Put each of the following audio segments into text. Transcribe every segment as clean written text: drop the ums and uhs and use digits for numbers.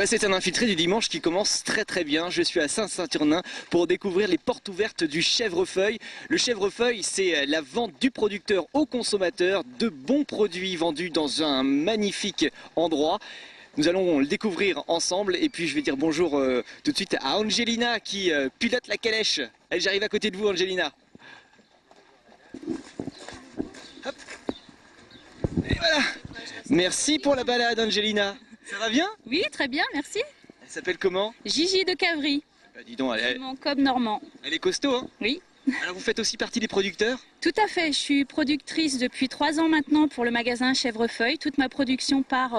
ben, c'est un infiltré du dimanche qui commence très bien. Je suis à Saint-Saturnin pour découvrir les portes ouvertes du chèvrefeuille. Le chèvrefeuille, c'est la vente du producteur au consommateur de bons produits vendus dans un magnifique endroit. Nous allons le découvrir ensemble et puis je vais dire bonjour tout de suite à Angelina qui pilote la calèche. Allez, j'arrive à côté de vous, Angelina. Hop. Et voilà. Merci pour la balade, Angelina. Ça va bien? Oui, très bien, merci. Elle s'appelle comment? Gigi de Cavry. Bah, dis donc, Mon cob normand. elle est costaud, hein? Oui. Alors vous faites aussi partie des producteurs? Tout à fait, je suis productrice depuis 3 ans maintenant pour le magasin Chèvrefeuille. Toute ma production part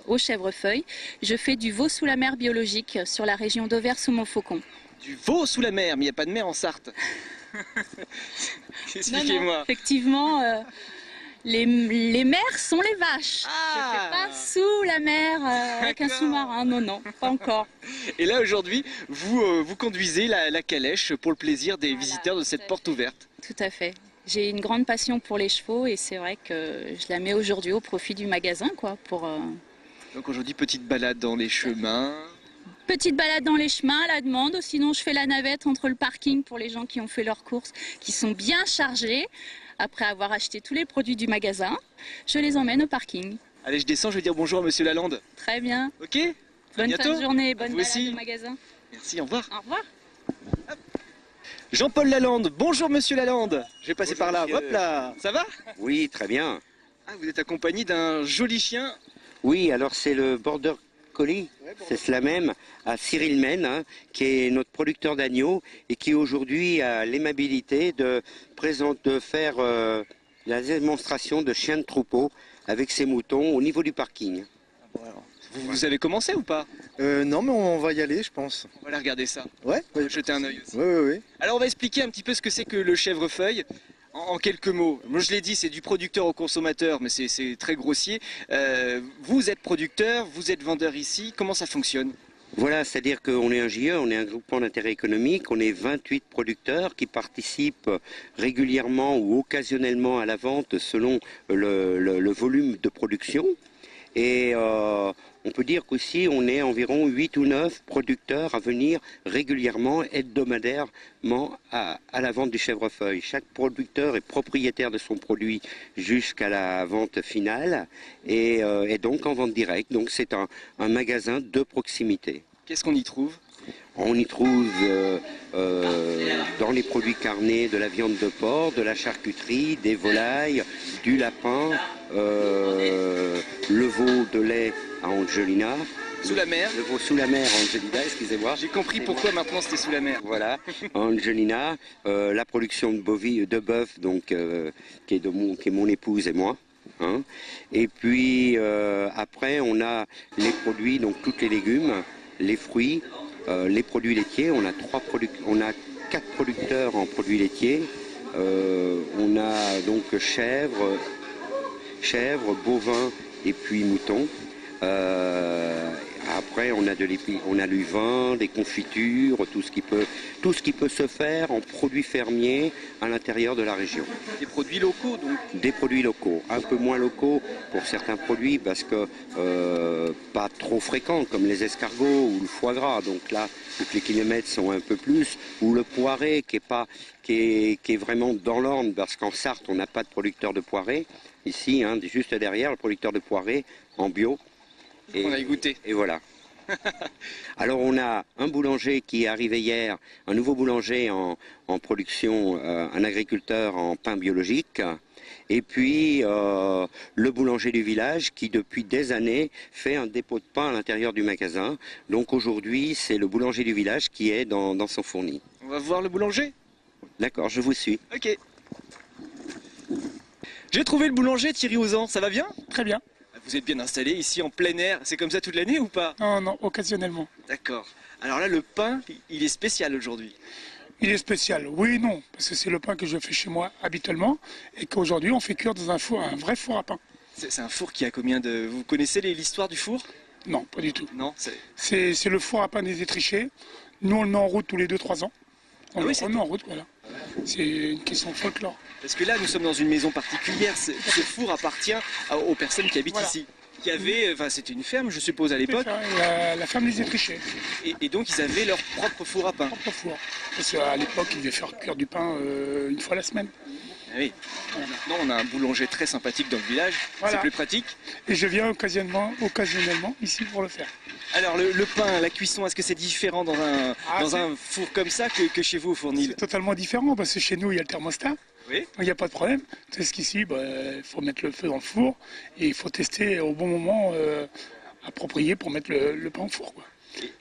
au Chèvrefeuille. Je fais du veau sous la mer biologique sur la région d'Auvers-sous-Montfaucon. Du veau sous la mer, mais il n'y a pas de mer en Sarthe. Expliquez-moi. Effectivement, les mers sont les vaches. Ah. Je ne fais pas sous la mer avec un sous-marin, non, pas encore. Et là aujourd'hui, vous conduisez la calèche pour le plaisir des visiteurs de cette porte ouverte. Tout à fait. J'ai une grande passion pour les chevaux et c'est vrai que je la mets aujourd'hui au profit du magasin, quoi, pour... Donc aujourd'hui, petite balade dans les chemins. Petite balade dans les chemins à la demande, sinon je fais la navette entre le parking pour les gens qui ont fait leurs courses, qui sont bien chargés. Après avoir acheté tous les produits du magasin, je les emmène au parking. Allez, je descends, je vais dire bonjour à Monsieur Lalande. Très bien. Ok. Bonne fin de journée, bonne Vous balade aussi. au magasin. Merci, au revoir. Au revoir. Jean-Paul Lalande, bonjour Monsieur Lalande. Je vais passer Bonjour, par là, monsieur. hop là. Ça va? Oui, très bien. Ah, vous êtes accompagné d'un joli chien. Oui, alors c'est le Border Collie, c'est cela même, à Cyril Men, hein, qui est notre producteur d'agneaux et qui aujourd'hui a l'aimabilité de faire la démonstration de chien de troupeau avec ses moutons au niveau du parking. Vous avez commencé ou pas? Non, mais on va y aller, je pense. On va aller regarder ça. Ouais. On va jeter un œil aussi. Ouais. Alors on va expliquer un petit peu ce que c'est que le chèvrefeuille. En quelques mots, moi je l'ai dit, c'est du producteur au consommateur, mais c'est très grossier. Vous êtes producteur, vous êtes vendeur ici, comment ça fonctionne? Voilà, c'est-à-dire qu'on est un JE, on est un groupement d'intérêt économique, on est 28 producteurs qui participent régulièrement ou occasionnellement à la vente selon le volume de production. Et on peut dire qu'aussi on est environ 8 ou 9 producteurs à venir régulièrement, hebdomadairement à la vente du chèvrefeuille. Chaque producteur est propriétaire de son produit jusqu'à la vente finale et donc en vente directe. Donc c'est un magasin de proximité. Qu'est-ce qu'on y trouve? On y trouve dans les produits carnés de la viande de porc, de la charcuterie, des volailles, du lapin, le veau de lait à Angelina. Sous la mer. Le veau sous la mer à Angelina, excusez-moi. J'ai compris pourquoi maintenant c'était sous la mer. Voilà, Angelina, la production de bœuf, donc qui est mon épouse et moi. Hein. Et puis après, on a les produits, donc tous les légumes, les fruits, les produits laitiers. On a 4 producteurs en produits laitiers. On a donc chèvres, bovins et puis moutons. Après, on a du vin, des confitures, tout ce qui peut se faire en produits fermiers à l'intérieur de la région. Des produits locaux donc? Des produits locaux, un peu moins locaux pour certains produits parce que pas trop fréquents comme les escargots ou le foie gras. Donc là, toutes les kilomètres sont un peu plus. Ou le poiré qui est vraiment dans l'Orne parce qu'en Sarthe, on n'a pas de producteur de poiré. Ici, hein, juste derrière, le producteur de poiré en bio. On a y goûté. Et voilà. Alors on a un boulanger qui est arrivé hier, un nouveau boulanger en production, un agriculteur en pain biologique. Et puis le boulanger du village qui depuis des années fait un dépôt de pain à l'intérieur du magasin. Donc aujourd'hui c'est le boulanger du village qui est dans son fourni. On va voir le boulanger? D'accord, je vous suis. Ok. J'ai trouvé le boulanger Thierry Ozan, ça va bien? Très bien. Vous êtes bien installé ici en plein air, c'est comme ça toute l'année ou pas? Non, occasionnellement. D'accord. Alors là, le pain, il est spécial aujourd'hui. Il est spécial, oui et non, parce que c'est le pain que je fais chez moi habituellement et qu'aujourd'hui on fait cuire dans un vrai four à pain. C'est un four qui a combien de... Vous connaissez l'histoire du four? Non, pas du tout. Non, c'est le four à pain des Étrichés. Nous on le met en route tous les 2-3 ans. On le remet en route, voilà. C'est une question de folklore. Parce que là, nous sommes dans une maison particulière. Ce four appartient aux personnes qui habitent ici. qui avaient, enfin c'était une ferme je suppose à l'époque, La femme les étrichait. et donc ils avaient leur propre four à pain. Propre four. Parce qu'à l'époque, ils devaient faire cuire du pain une fois la semaine. Ah oui. Maintenant on a un boulanger très sympathique dans le village, Voilà. c'est plus pratique. Et je viens occasionnellement ici pour le faire. Alors le pain, la cuisson, est-ce que c'est différent dans c'est- un four comme ça que chez vous au Fournil? C'est totalement différent parce que chez nous, il y a le thermostat. Oui. Il n'y a pas de problème. C'est ce qu'ici, il faut mettre le feu dans le four et il faut tester au bon moment approprié pour mettre le pain au four, quoi.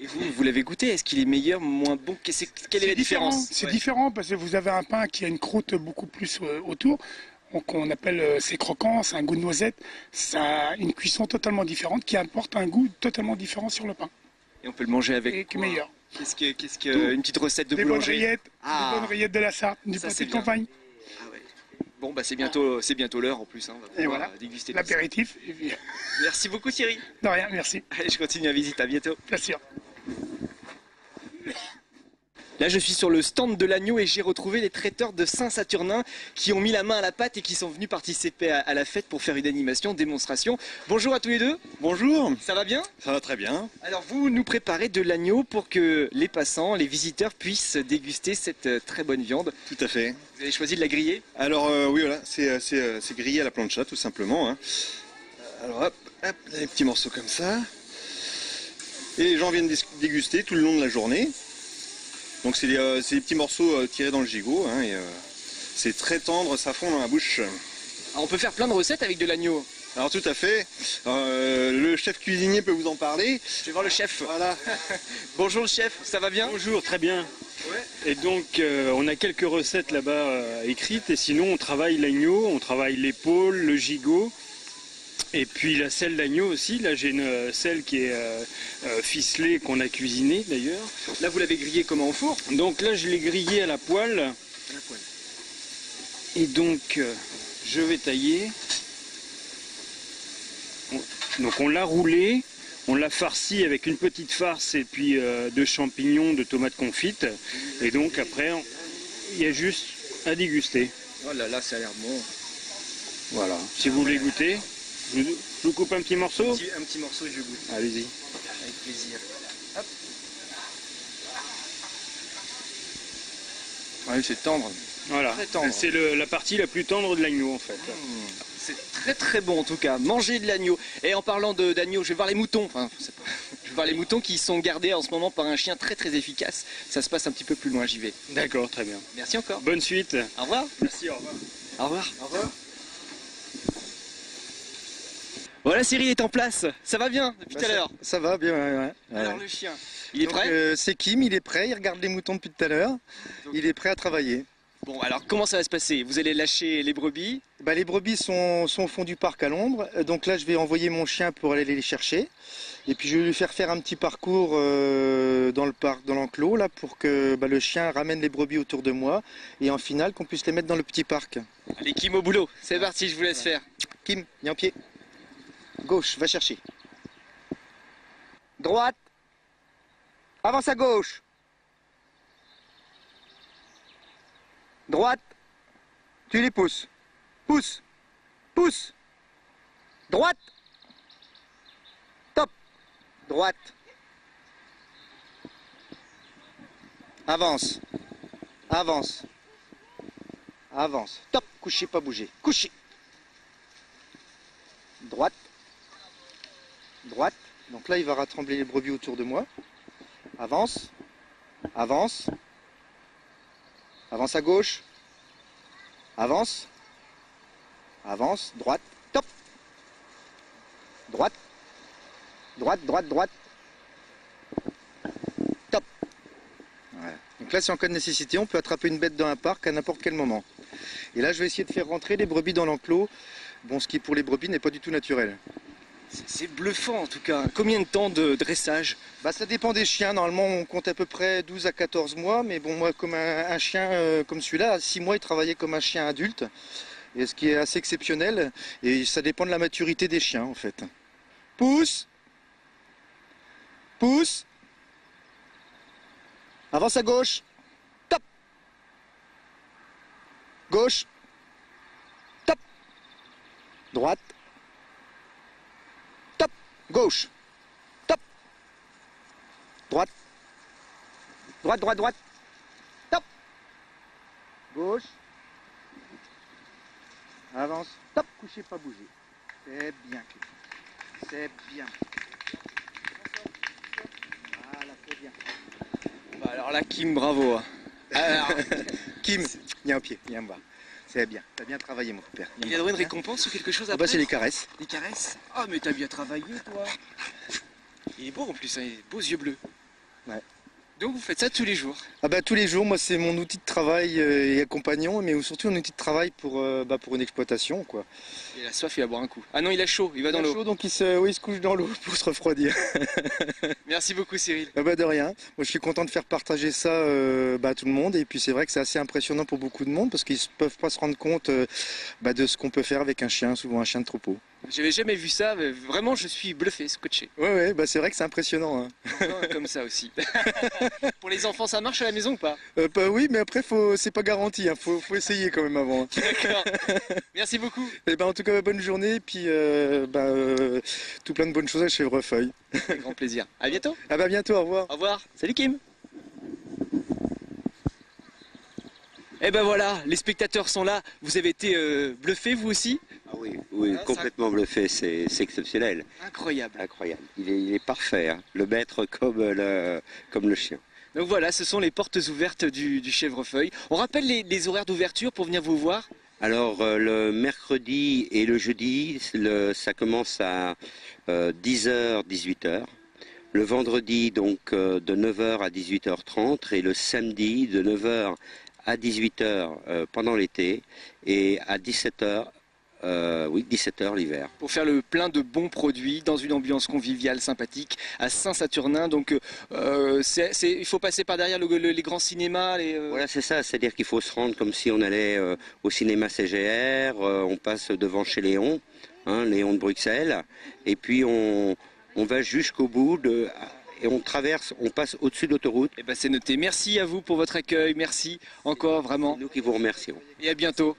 Et vous l'avez goûté? Est-ce qu'il est meilleur, moins bon? Quelle est la différence? C'est différent parce que vous avez un pain qui a une croûte beaucoup plus autour. On appelle c'est croquant, c'est un goût de noisette. Ça a une cuisson totalement différente qui apporte un goût totalement différent sur le pain. Et on peut le manger avec Et qui est meilleur. une petite recette de Des bonnes boulangerie? rillettes, Ah. des bonnes rillettes de la Sarthe, du Ça, pâté c'est de bien. campagne. Ah ouais. Bon bah c'est bientôt l'heure en plus, hein. On va Et pouvoir voilà, déguster tout ça. l'apéritif. Et puis, Merci beaucoup Thierry. de rien, merci. Allez, je continue la visite, à bientôt. Bien sûr. Là je suis sur le stand de l'agneau et j'ai retrouvé les traiteurs de Saint-Saturnin qui ont mis la main à la pâte et qui sont venus participer à la fête pour faire une animation, démonstration. Bonjour à tous les deux. Bonjour, Ça va bien? ça va très bien. Alors vous nous préparez de l'agneau pour que les passants, les visiteurs puissent déguster cette très bonne viande. Tout à fait. Vous avez choisi de la griller? Alors oui, voilà, c'est grillé à la plancha tout simplement, hein. Alors hop, des petits morceaux comme ça. Et les gens viennent déguster tout le long de la journée. Donc c'est des petits morceaux tirés dans le gigot, hein, et c'est très tendre, ça fond dans la bouche. On peut faire plein de recettes avec de l'agneau. Alors tout à fait, le chef cuisinier peut vous en parler. Je vais voir le chef. Voilà. Bonjour le chef, ça va bien? Bonjour, très bien. Ouais. Et donc, on a quelques recettes là-bas écrites, et sinon, on travaille l'agneau, on travaille l'épaule, le gigot, et puis la selle d'agneau aussi. Là, j'ai une selle qui est ficelée, qu'on a cuisinée d'ailleurs. Là vous l'avez grillé comment, au four? Donc là, je l'ai grillée à la poêle, et donc, je vais tailler. Donc, on l'a roulée. On l'a farci avec une petite farce et puis de champignons, de tomates confites. Et donc après, il y a juste à déguster. Oh là là, ça a l'air bon. Voilà. Si vous voulez goûter, je vous coupe un petit morceau. Un petit morceau et je goûte. Allez-y. Avec plaisir. Hop. Ouais, c'est tendre. Voilà. Très tendre. C'est la partie la plus tendre de l'agneau en fait. C'est très très bon en tout cas. Manger de l'agneau. Et en parlant d'agneau, je vais voir les moutons. Enfin, je vais voir les moutons qui sont gardés en ce moment par un chien très très efficace. Ça se passe un petit peu plus loin, j'y vais. D'accord, très bien. Merci encore. Bonne suite. Au revoir. Merci, au revoir. Au revoir. Au revoir. Voilà, Cyril est en place. Ça va bien depuis tout à l'heure. Ça va bien, ouais. Alors le chien, il est Donc, prêt? c'est Kim, il est prêt, il regarde les moutons depuis tout à l'heure. Il est prêt à travailler. Bon, alors comment ça va se passer? Vous allez lâcher les brebis? Bah, les brebis sont au fond du parc à l'ombre. Donc là, je vais envoyer mon chien pour aller les chercher. Et puis je vais lui faire un petit parcours dans le parc, dans l'enclos, là, pour que le chien ramène les brebis autour de moi. Et en finale, qu'on puisse les mettre dans le petit parc. Allez, Kim au boulot. C'est parti, je vous laisse faire. Kim, viens en pied. Gauche, va chercher. Droite. Avance à gauche. Droite. Tu les pousses. Pousse. Pousse. Droite. Top. Droite. Avance. Avance. Avance. Top. Couché, pas bouger. Couché. Droite. Droite. Donc là, il va rassembler les brebis autour de moi. Avance. Avance. Avance à gauche. Avance. Avance. Droite. Top. Droite. Droite, droite, droite. Top. Voilà. Donc là, si en cas de nécessité, on peut attraper une bête dans un parc à n'importe quel moment. Et là, je vais essayer de faire rentrer les brebis dans l'enclos. Bon, ce qui pour les brebis n'est pas du tout naturel. C'est bluffant en tout cas. Combien de temps de dressage? Bah, ça dépend des chiens. Normalement, on compte à peu près 12 à 14 mois. Mais bon, moi, comme un chien comme celui-là, à 6 mois, il travaillait comme un chien adulte. Et ce qui est assez exceptionnel. Et ça dépend de la maturité des chiens, en fait. Pousse. Pousse. Avance à gauche. Top. Gauche. Top. Droite. Gauche. Top. Droite. Droite, droite, droite. Top. Gauche. Avance. Top. Couchez, pas bouger. C'est bien. C'est bien. Voilà, c'est bien. Bah alors là, Kim, bravo. Hein. Alors, Kim, viens au pied, viens me voir. C'est bien. T'as bien travaillé, mon père. il y a droit une récompense ou quelque chose Ah après? bah c'est les caresses. Des caresses? Oh, mais t'as bien travaillé, toi. Il est beau en plus, hein, il a des beaux yeux bleus. Ouais. Donc vous faites ça tous les jours? Ah bah tous les jours, moi c'est mon outil de travail et compagnon, mais surtout un outil de travail pour une exploitation, quoi. Il a soif, il va boire un coup. Ah non, il a chaud, il va dans Il a l'eau. chaud, donc il se couche dans l'eau pour se refroidir. Merci beaucoup, Cyril. Ah bah de rien. Moi je suis content de faire partager ça à tout le monde, et puis c'est vrai que c'est assez impressionnant pour beaucoup de monde parce qu'ils ne peuvent pas se rendre compte de ce qu'on peut faire avec un chien, souvent un chien de troupeau. J'avais jamais vu ça, mais vraiment je suis bluffé, scotché. Ouais, bah c'est vrai que c'est impressionnant. Hein. Comme ça aussi. Pour les enfants, ça marche à la maison ou pas? Bah oui, mais après c'est pas garanti, hein. Faut essayer quand même avant. D'accord. Merci beaucoup. Et ben en tout cas bonne journée, et puis tout plein de bonnes choses à Chevrefeuille. Avec grand plaisir. À bientôt. Ah bah bientôt, au revoir. Au revoir. Salut Kim. Et ben voilà, les spectateurs sont là. Vous avez été bluffés vous aussi? Ah oui, Ah, complètement bluffé, c'est exceptionnel, Incroyable. incroyable. Il est parfait, hein. Le maître comme le chien. Donc voilà, ce sont les portes ouvertes du Chevrefeuille. On rappelle les horaires d'ouverture pour venir vous voir? Alors le mercredi et le jeudi, ça commence à 10h, 18h. Le vendredi donc de 9h à 18h30 et le samedi de 9h à 18h pendant l'été et à 17h, 17h l'hiver. Pour faire le plein de bons produits dans une ambiance conviviale, sympathique, à Saint-Saturnin. Donc il faut passer par derrière les grands cinémas. Voilà, c'est ça, c'est-à-dire qu'il faut se rendre comme si on allait au cinéma CGR, on passe devant chez Léon, hein, Léon de Bruxelles, et puis on va jusqu'au bout et on traverse, on passe au-dessus de l'autoroute. Et ben c'est noté. Merci à vous pour votre accueil. Merci encore, vraiment. Nous qui vous remercions. Et à bientôt.